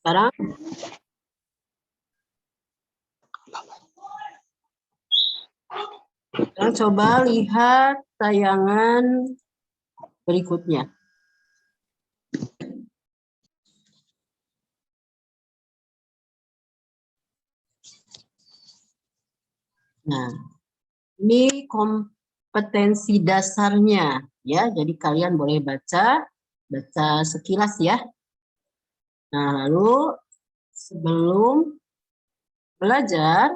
Sekarang coba lihat tayangan berikutnya. Nah, ini kompetensi dasarnya ya. Jadi kalian boleh baca sekilas ya. Nah, lalu sebelum belajar,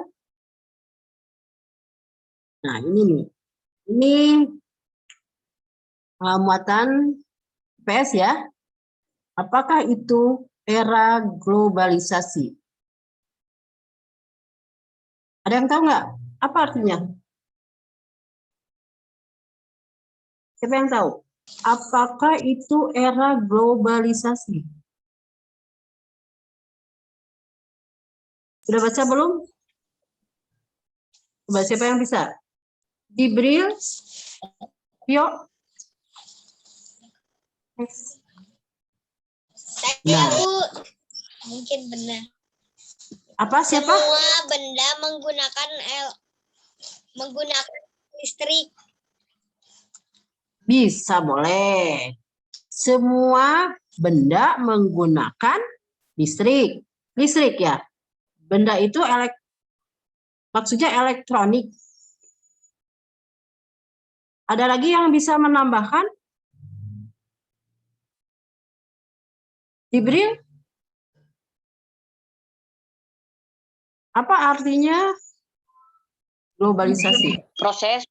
nah ini nih. Ini muatan PS ya. Apakah itu era globalisasi? Ada yang tahu nggak? Apa artinya? Siapa yang tahu? Apakah itu era globalisasi? Sudah baca belum? Coba siapa yang bisa? Jibril? Yuk. Saya, Bu. Mungkin benar. Apa siapa? Semua benda menggunakan listrik. Bisa, boleh. Semua benda menggunakan listrik. Listrik ya. Benda itu maksudnya elektronik. Ada lagi yang bisa menambahkan? Jibril? Apa artinya globalisasi? Proses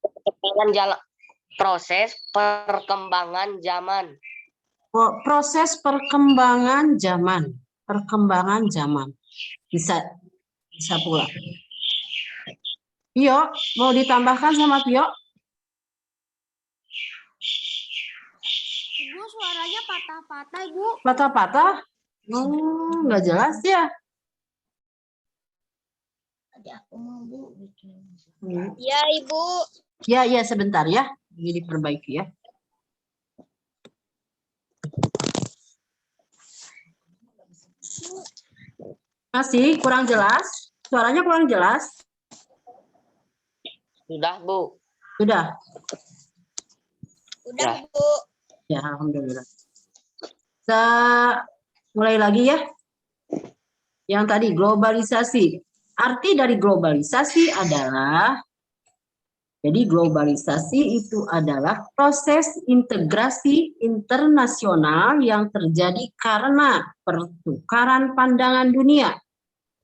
perkembangan zaman. Proses perkembangan zaman. Perkembangan zaman. Bisa pula. Pio, mau ditambahkan sama Pio? Ibu, suaranya patah-patah, Ibu. Patah-patah? Nggak jelas ya. Ada aku mau, Bu. Ya, Ibu. Ya, sebentar ya. Ini diperbaiki ya. Masih kurang jelas? Suaranya kurang jelas? Sudah, Bu. Sudah? Udah, Bu. Ya, alhamdulillah. Kita mulai lagi ya. Yang tadi globalisasi. Arti dari globalisasi adalah, jadi globalisasi itu adalah proses integrasi internasional yang terjadi karena pertukaran pandangan dunia,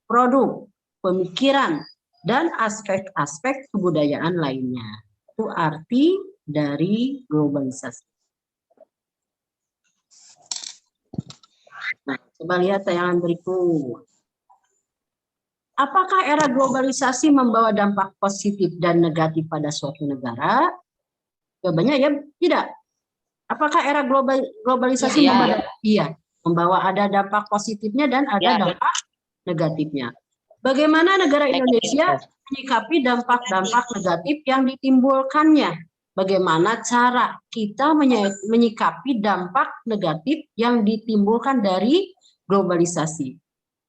produk, pemikiran, dan aspek-aspek kebudayaan lainnya. Itu arti dari globalisasi. Nah, coba lihat tayangan berikut. Apakah era globalisasi membawa dampak positif dan negatif pada suatu negara? Jawabannya ya tidak. Apakah era globalisasi membawa ada dampak positifnya dan ada dampak negatifnya? Bagaimana negara Indonesia menyikapi dampak-dampak negatif yang ditimbulkannya? Bagaimana cara kita menyikapi dampak negatif yang ditimbulkan dari globalisasi?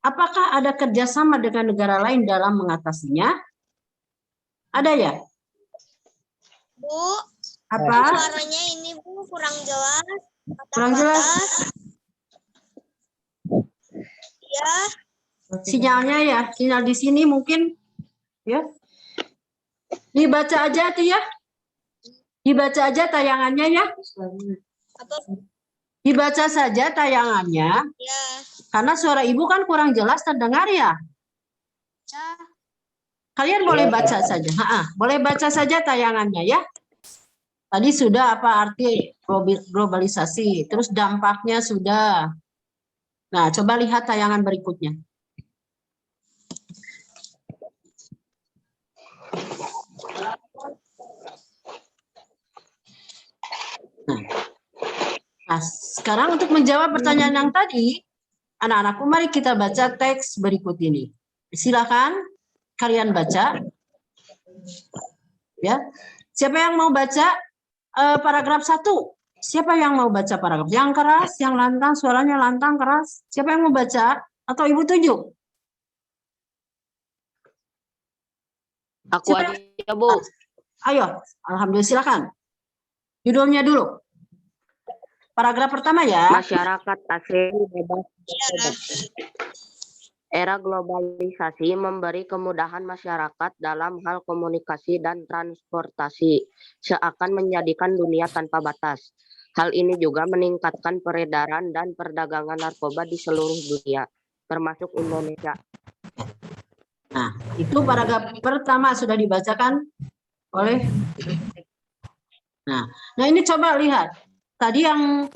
Apakah ada kerjasama dengan negara lain dalam mengatasinya? Ada ya? Bu, apa? Suaranya ini, Bu, kurang jelas. Kurang jelas? Ya. Sinyalnya ya, sinyal di sini mungkin ya. Dibaca aja tuh ya. Dibaca aja tayangannya ya. Apa? Dibaca saja tayangannya. Ya. Karena suara ibu kan kurang jelas terdengar ya. Ya. Kalian boleh baca saja. Boleh baca saja tayangannya ya. Tadi sudah apa arti globalisasi. Terus dampaknya sudah. Nah, coba lihat tayangan berikutnya. Nah, sekarang untuk menjawab pertanyaan yang tadi, anak-anakku mari kita baca teks berikut ini. Silakan kalian baca. Ya. Siapa yang mau baca paragraf 1? Siapa yang mau baca paragraf? Yang keras, yang lantang, suaranya lantang, keras. Siapa yang mau baca? Atau Ibu tunjuk? Aku aja, Bu. Ayo, alhamdulillah silakan. Judulnya dulu. Paragraf pertama ya. Masyarakat ASEAN bebas narkoba. Era globalisasi memberi kemudahan masyarakat dalam hal komunikasi dan transportasi, seakan menjadikan dunia tanpa batas. Hal ini juga meningkatkan peredaran dan perdagangan narkoba di seluruh dunia, termasuk Indonesia. Nah, itu paragraf pertama sudah dibacakan oleh. Nah ini coba lihat. Tadi yang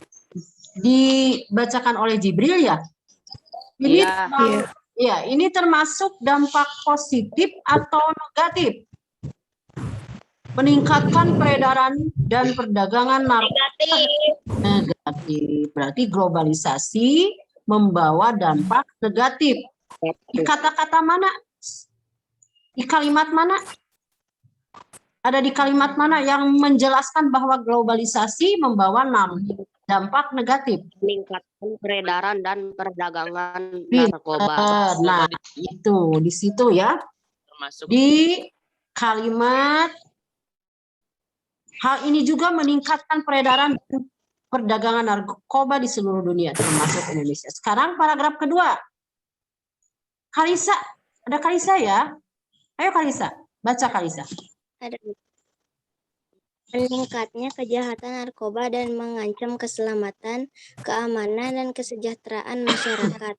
dibacakan oleh Jibril ya. Ini ya, ini termasuk dampak positif atau negatif? Meningkatkan peredaran dan perdagangan narkoba. Negatif. Berarti globalisasi membawa dampak negatif. Di kata-kata mana? Di kalimat mana? Ada di kalimat mana yang menjelaskan bahwa globalisasi membawa dampak negatif? Meningkatkan peredaran dan perdagangan narkoba. Nah, itu di situ ya. Di kalimat hal ini juga meningkatkan peredaran dan perdagangan narkoba di seluruh dunia, termasuk Indonesia. Sekarang paragraf kedua. Kalisa, ada Kalisa ya? Ayo Kalisa, baca Kalisa. Ada. Meningkatnya kejahatan narkoba dan mengancam keselamatan, keamanan, dan kesejahteraan masyarakat.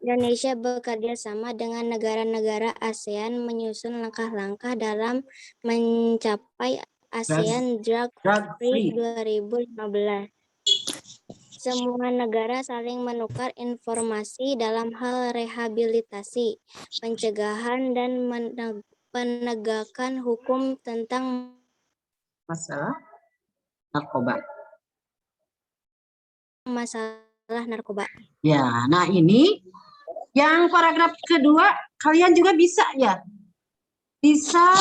Indonesia bekerja sama dengan negara-negara ASEAN menyusun langkah-langkah dalam mencapai ASEAN Drug Free 2015. Semua negara saling menukar informasi dalam hal rehabilitasi, pencegahan, dan penegakan hukum tentang masalah narkoba. Ya, nah ini yang paragraf kedua kalian juga bisa ya, bisa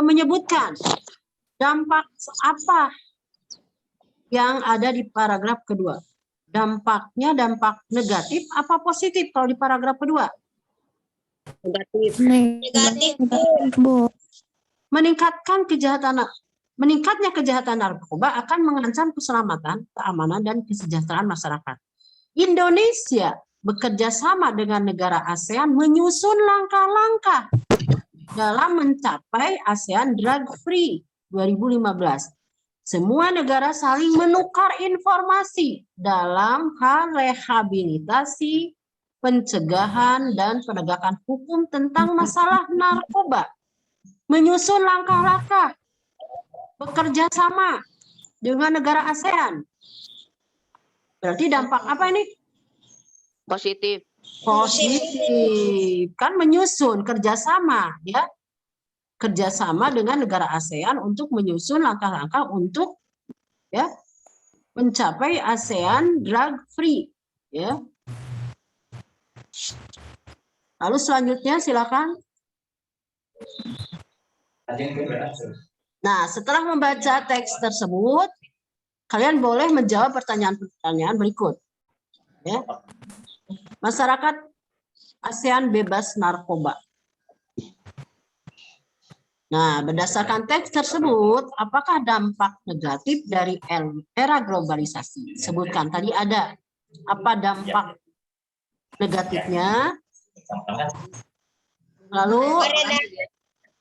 menyebutkan dampak apa yang ada di paragraf kedua. Dampaknya dampak negatif apa positif kalau di paragraf kedua? Negatif. Bu. Meningkatnya kejahatan narkoba akan mengancam keselamatan, keamanan, dan kesejahteraan masyarakat. Indonesia bekerja sama dengan negara ASEAN menyusun langkah-langkah dalam mencapai ASEAN Drug Free 2015. Semua negara saling menukar informasi dalam hal rehabilitasi, pencegahan, dan penegakan hukum tentang masalah narkoba. Menyusun langkah-langkah, bekerja sama dengan negara ASEAN. Berarti dampak apa ini? Positif. Positif. Kan menyusun, kerjasama, ya. Kerjasama dengan negara ASEAN untuk menyusun langkah-langkah untuk ya mencapai ASEAN Drug Free. Ya. Lalu selanjutnya silakan. Nah, setelah membaca teks tersebut, kalian boleh menjawab pertanyaan-pertanyaan berikut. Ya. Masyarakat ASEAN bebas narkoba. Nah, berdasarkan teks tersebut, apakah dampak negatif dari era globalisasi? Sebutkan, tadi ada apa dampak negatifnya? Lalu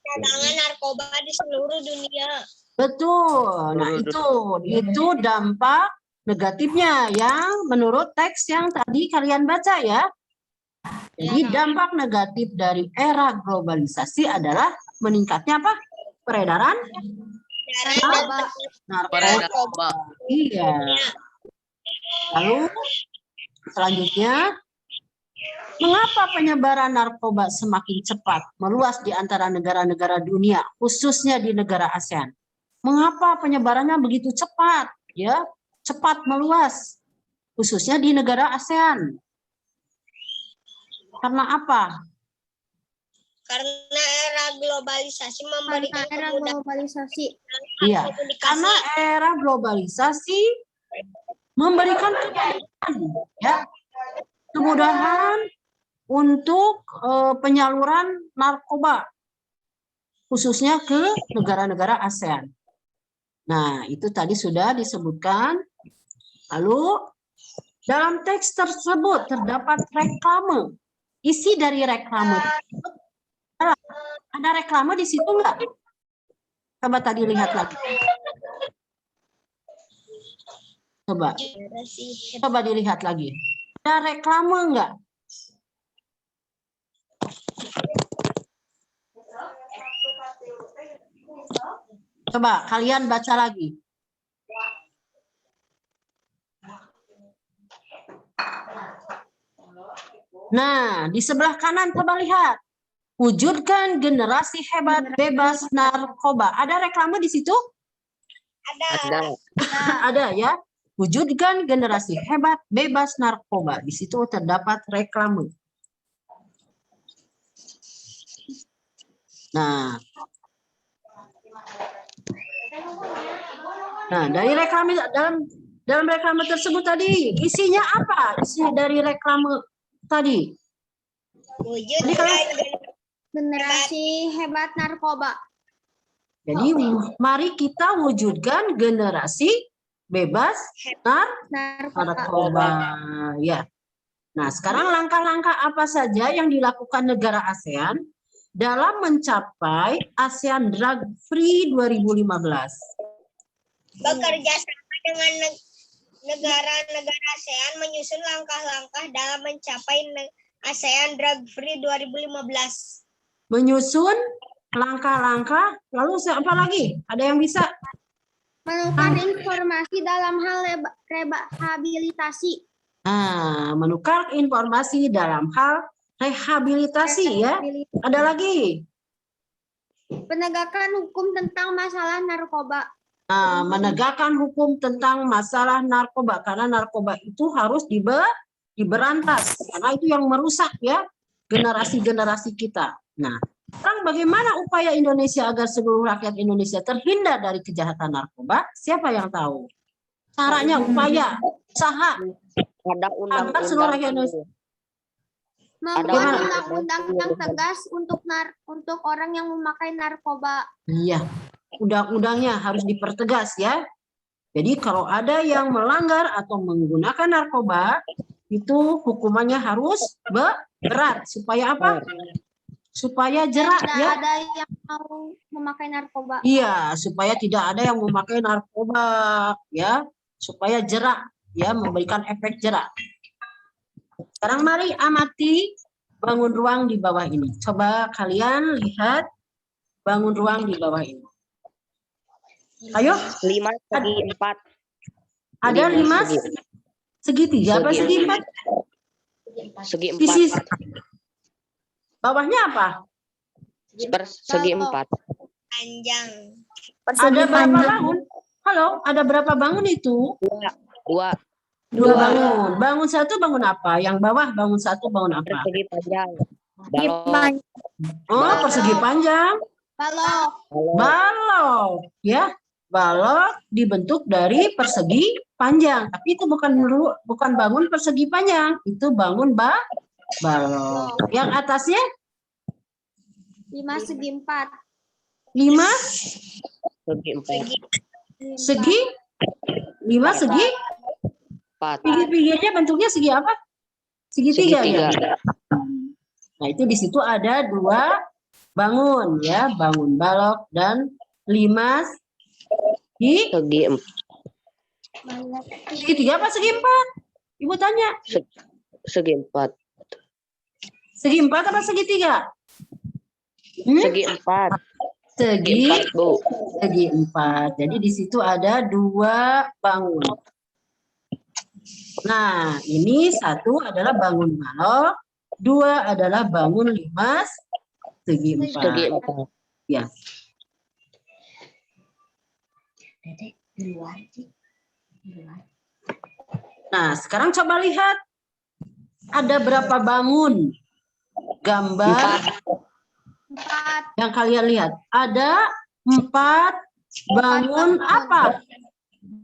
Perdagangan narkoba di seluruh dunia. betul. Nah, itu dampak negatifnya yang menurut teks yang tadi kalian baca ya. Jadi dampak negatif dari era globalisasi adalah meningkatnya apa? Peredaran narkoba. Iya. Lalu selanjutnya, mengapa penyebaran narkoba semakin cepat meluas di antara negara-negara dunia, khususnya di negara ASEAN? Mengapa penyebarannya begitu cepat? Ya, cepat meluas, khususnya di negara ASEAN. Karena apa? Karena era globalisasi memberikan kemudahan. Iya, karena era globalisasi memberikan kemudahan, ya. kemudahan untuk penyaluran narkoba, khususnya ke negara-negara ASEAN. Nah, itu tadi sudah disebutkan. Lalu, dalam teks tersebut terdapat reklame. Isi dari reklame. Ada reklame di situ enggak? Coba tadi lihat lagi. Coba dilihat lagi. Ada reklame enggak? Coba kalian baca lagi. Nah, di sebelah kanan coba lihat. Wujudkan generasi hebat bebas narkoba. Ada reklame di situ? Ada. Ada ya. Wujudkan generasi hebat bebas narkoba. Di situ terdapat reklame. Nah, dari reklame dalam reklame tersebut tadi isinya apa? Isi dari reklame tadi. Wujudkan generasi hebat narkoba. Jadi mari kita wujudkan generasi bebas narkoba. Ya. Nah, sekarang langkah-langkah apa saja yang dilakukan negara ASEAN dalam mencapai ASEAN Drug Free 2015? Bekerja sama dengan negara-negara ASEAN menyusun langkah-langkah dalam mencapai ASEAN Drug Free 2015. Menyusun langkah-langkah, lalu apa lagi? Ada yang bisa? Menukar informasi dalam hal rehabilitasi. Nah, menukar informasi dalam hal rehabilitasi ya. Ada lagi? Penegakan hukum tentang masalah narkoba. Nah, menegakkan hukum tentang masalah narkoba, karena narkoba itu harus diberantas, karena itu yang merusak ya generasi-generasi kita. Nah, sekarang bagaimana upaya Indonesia agar seluruh rakyat Indonesia terhindar dari kejahatan narkoba? Siapa yang tahu? Caranya, upaya, usaha. Ada Agar seluruh rakyat Indonesia. Membuat undang-undang yang tegas untuk orang yang memakai narkoba. Iya, undang-undangnya harus dipertegas ya. Jadi kalau ada yang melanggar atau menggunakan narkoba, itu hukumannya harus berat. Supaya apa? Supaya jerak ya. Tidak ada yang mau memakai narkoba. Iya, supaya tidak ada yang memakai narkoba ya. Supaya jerak ya, memberikan efek jerak. Sekarang mari amati bangun ruang di bawah ini. Coba kalian lihat bangun ruang di bawah ini. Ayo. 5 segi 4. Ada 5 segitiga apa segi 4? Segi 4. Sisi bawahnya apa? Segi 4. Panjang. Ada berapa bangun? Halo, ada berapa bangun itu? 2. 2 bangun. Bangun satu bangun apa? Yang bawah bangun satu bangun apa? Persegi panjang. Balok. Oh, persegi panjang. Balok. Balok, ya. Balok dibentuk dari persegi panjang. Tapi itu bukan bangun persegi panjang. Itu bangun balok. Yang atasnya? 5 segi 4. 5 Segi 4. segi? 5 segi? 4. Pinggir-pinggirnya bentuknya segi apa? Segitiga ya. Segitiga. Nah, itu di situ ada 2 bangun ya, bangun balok dan 5 segi. Segi 4. Segitiga apa segi 4? Ibu tanya. Segi 4. Segi 4 apa segitiga? Segi 4. Segi 4, Bu. Segi 4. Jadi di situ ada 2 bangun. Nah, ini 1 adalah bangun balok, 2 adalah bangun 5 segi 4. Segi 4. Ya. Nah, sekarang coba lihat. Ada berapa bangun? Gambar 4. yang kalian lihat. Ada 4 bangun apa?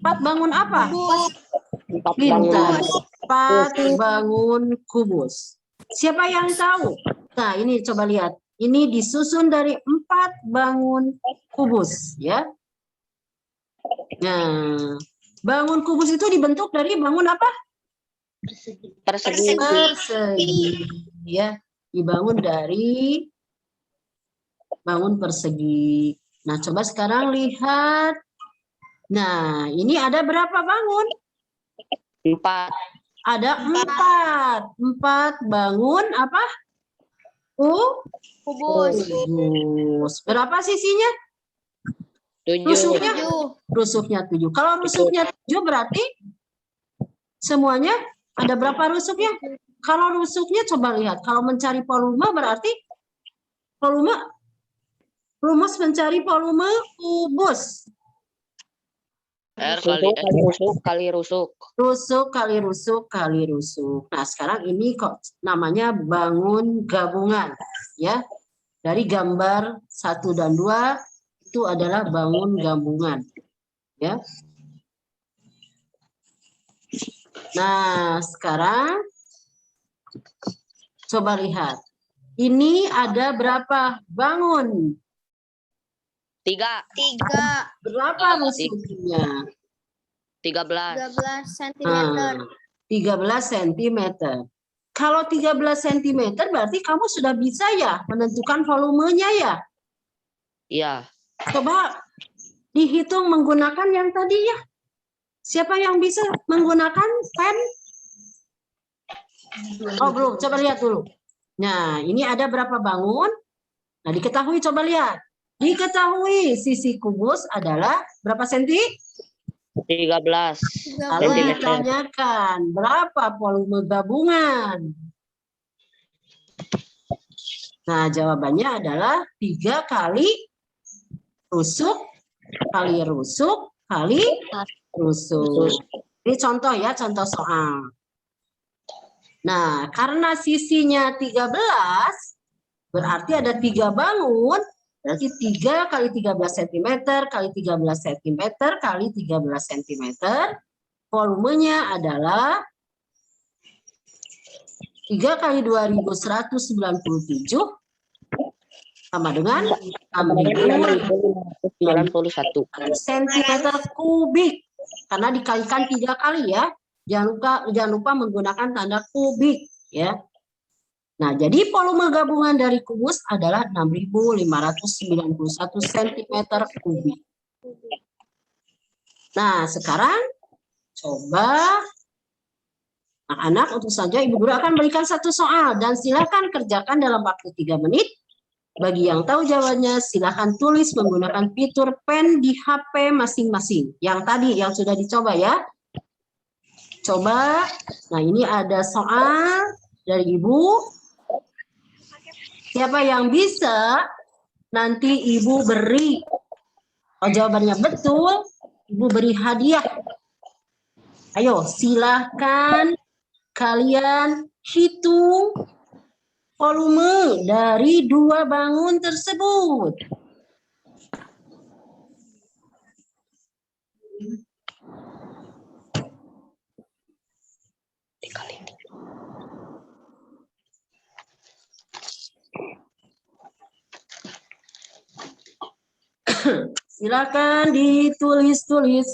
4 bangun apa? 4 bangun. Pintar. bangun kubus. Siapa yang tahu? Nah, ini coba lihat. Ini disusun dari 4 bangun kubus, ya. Nah, bangun kubus itu dibentuk dari bangun apa? Persegi. Persegi, ya. Dibangun dari bangun persegi. Nah, coba sekarang lihat. Nah, ini ada berapa bangun? 4. Ada 4 bangun apa? Kubus. Kubus. Berapa sisinya? 7. Rusuknya? 7. Rusuknya 7. Kalau rusuknya 7 berarti semuanya ada berapa rusuknya? Kalau rusuknya coba lihat. Kalau mencari volume berarti rumus mencari volume kubus. R kali rusuk kali rusuk. Rusuk kali rusuk kali rusuk. Nah, sekarang ini kok namanya bangun gabungan, ya. Dari gambar 1 dan 2 itu adalah bangun gabungan, ya. Nah, sekarang coba lihat. Ini ada berapa bangun? 3. 3. Berapa rusuknya? 13. 13 cm. Nah, 13 cm. Kalau 13 cm berarti kamu sudah bisa ya menentukan volumenya ya? Iya. Coba dihitung menggunakan yang tadi ya. Siapa yang bisa menggunakan pen? Oh belum, coba lihat dulu. Nah, ini ada berapa bangun? Nah, diketahui, coba lihat. Diketahui sisi kubus adalah berapa senti? 13 Lalu cm. ditanyakan berapa volume gabungan? Nah, jawabannya adalah 3 kali rusuk kali rusuk kali rusuk. Ini contoh ya, contoh soal. Nah, karena sisinya 13, berarti ada 3 bangun, berarti 3 kali 13 cm kali 13 cm kali 13 cm. Volumenya adalah 3 kali 2197 sama dengan 6.591 cm kubik. Karena dikalikan 3 kali ya. Jangan lupa menggunakan tanda kubik ya. Nah, jadi volume gabungan dari kubus adalah 6.591 cm kubik. Nah, sekarang coba anak-anak, untuk saja Ibu Guru akan berikan 1 soal dan silakan kerjakan dalam waktu 3 menit. Bagi yang tahu jawabannya, silakan tulis menggunakan fitur pen di HP masing-masing. Yang tadi, yang sudah dicoba ya. Coba, nah ini ada soal dari Ibu. Siapa yang bisa, nanti Ibu beri. Kalau jawabannya betul, Ibu beri hadiah. Ayo, silakan kalian hitung volume dari 2 bangun tersebut. Silakan ditulis-tulis.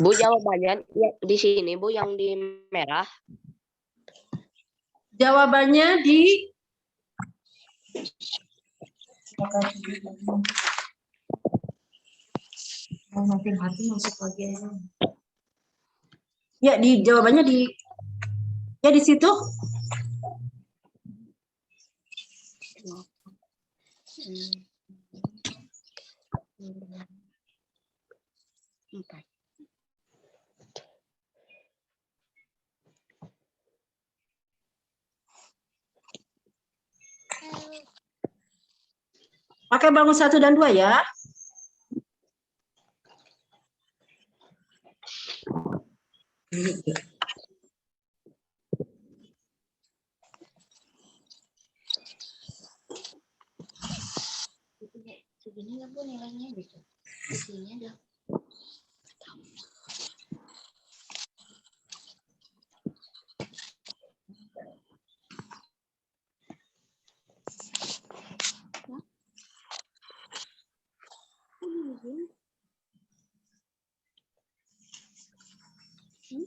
Bu, jawabannya ya, di sini Bu, yang di merah. Jawabannya di ya, di jawabannya di ya di situ. Pakai bangun 1 dan 2 ya. Segini nggak Bu nilainya gitu. Segini ada. Sudah?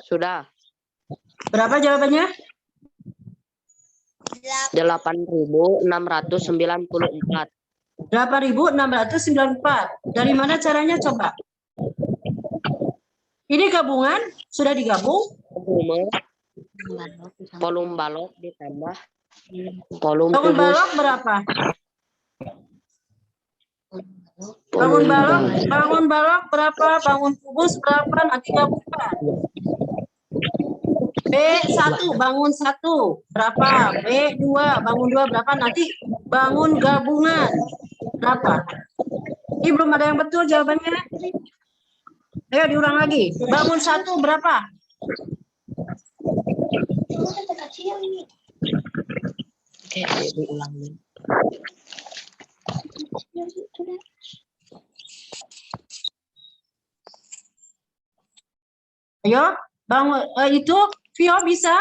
Sudah. Berapa jawabannya? 8.694. 8.694. Dari mana caranya coba? Ini gabungan, sudah digabung. Volume balok ditambah volume Bangun kubus. balok berapa? Bangun balok berapa? Bangun kubus berapa? Nanti gabungkan. B1 bangun 1 berapa? B2 bangun 2 berapa? Nanti bangun gabungan berapa? Ini belum ada yang betul jawabannya. Ayo diulang lagi. Bangun 1 berapa? Oke, diulang. Ayo, bangun itu Vio bisa?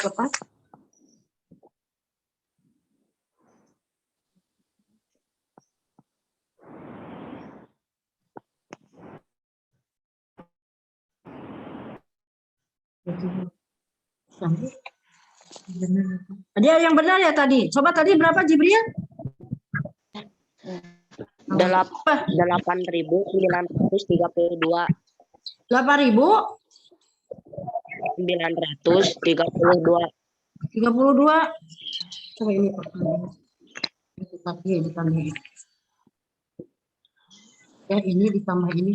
Apa? Dia yang benar ya tadi. Coba tadi berapa Jibril? 8.932. 8.932. 32. Coba ini ditambah. Ya ini ditambah ini.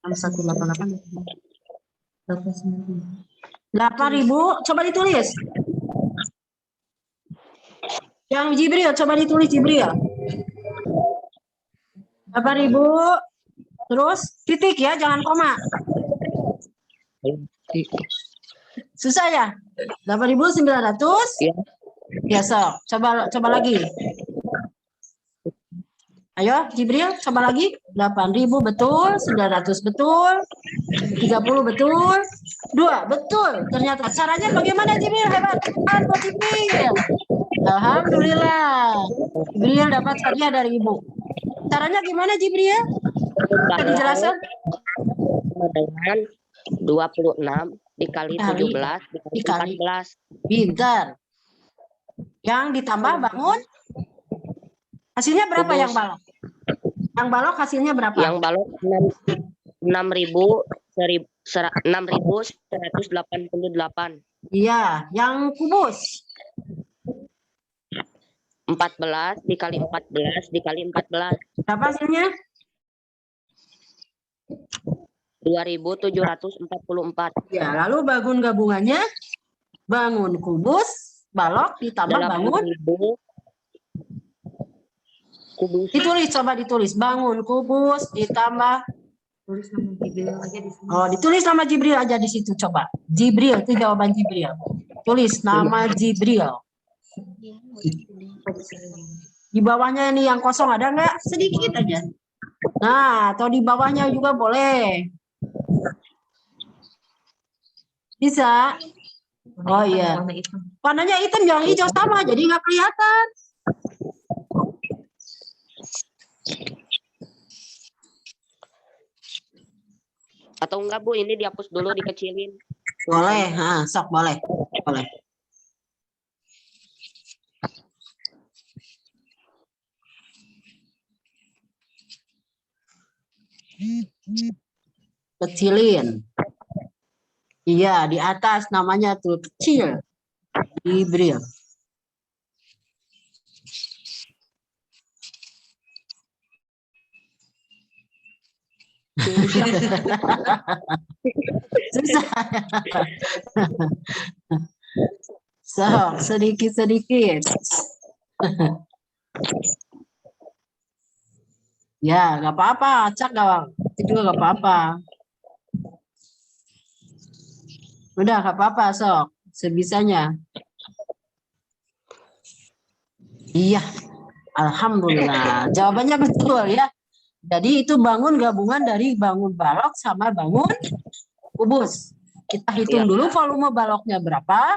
188. 8.000. Coba ditulis. Yang Jibril, coba ditulis Jibril. 8.000. Terus titik ya, jangan koma. Susah ya? 8.900. Ya. Ya, sok. Coba lagi. Ayo, Jibril, coba lagi. 8.000 betul, 900 betul, 30 betul, 2 betul. Ternyata caranya bagaimana Jibril? Hebat. Buat Jibril. Alhamdulillah. Jibril dapat hadiah dari Ibu. Caranya gimana Jibril? Bisa dijelaskan? Dengan 26 dikali 17 dikali 14. Pintar. Yang ditambah bangun hasilnya berapa Kubus. yang balok? Yang balok hasilnya berapa? Yang balok 6.188. Iya, yang kubus 14 dikali 14 dikali 14. berapa hasilnya? 2.744. Ya, lalu bangun gabungannya bangun kubus balok ditambah bangun 8.000 kubus. ditulis bangun kubus ditambah ditulis nama Jibril aja di situ coba. Jibril itu jawaban Jibril. Tulis nama Jibril. Di bawahnya ini yang kosong ada nggak? Sedikit aja. Nah, atau di bawahnya juga boleh. Bisa. Oh iya. Warnanya hitam jangan hijau sama, jadi nggak kelihatan. Atau enggak Bu, ini dihapus dulu, dikecilin. Boleh, sok boleh. Boleh. Kecilin. Iya, di atas namanya tuh kecil. Jibril. Susah. So, sedikit-sedikit. Ya, nggak apa-apa. Acak itu juga nggak apa-apa. Udah, nggak apa-apa, sok. Sebisanya. Iya, alhamdulillah. Jawabannya betul ya. Jadi itu bangun gabungan dari bangun balok sama bangun kubus. Kita hitung dulu volume baloknya berapa,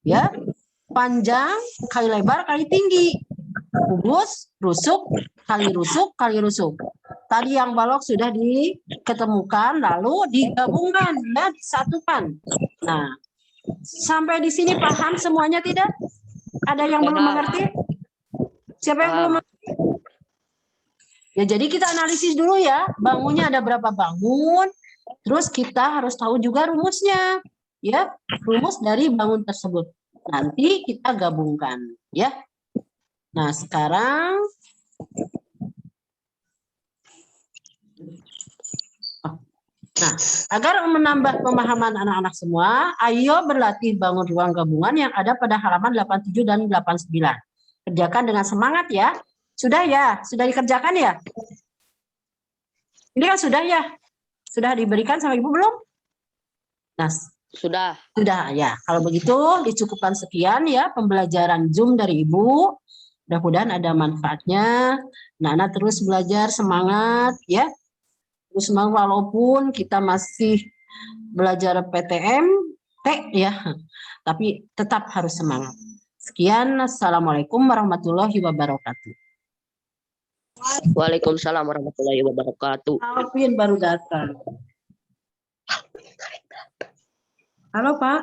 ya. Panjang kali lebar kali tinggi. Kubus, rusuk, kali rusuk, kali rusuk. Tadi yang balok sudah diketemukan, lalu digabungkan, ya, disatukan. Nah, sampai di sini paham semuanya tidak? Ada yang belum mengerti? Siapa yang belum mengerti? Ya, jadi kita analisis dulu ya, bangunnya ada berapa bangun, terus kita harus tahu juga rumusnya, ya, rumus dari bangun tersebut. Nanti kita gabungkan, ya. Nah, sekarang agar menambah pemahaman anak-anak semua, ayo berlatih bangun ruang gabungan yang ada pada halaman 87 dan 89. Kerjakan dengan semangat ya. Sudah ya? Sudah dikerjakan ya? Ini kan sudah ya? Sudah diberikan sama Ibu belum? Nah, Sudah. sudah ya. Kalau begitu dicukupkan sekian ya pembelajaran Zoom dari Ibu. Mudah-mudahan ada manfaatnya. Nah, terus belajar semangat ya. Terus walaupun kita masih belajar PTM, ya, tapi tetap harus semangat. Sekian, assalamualaikum warahmatullahi wabarakatuh. Waalaikumsalam warahmatullahi wabarakatuh. Alvin baru datang. Halo Pak.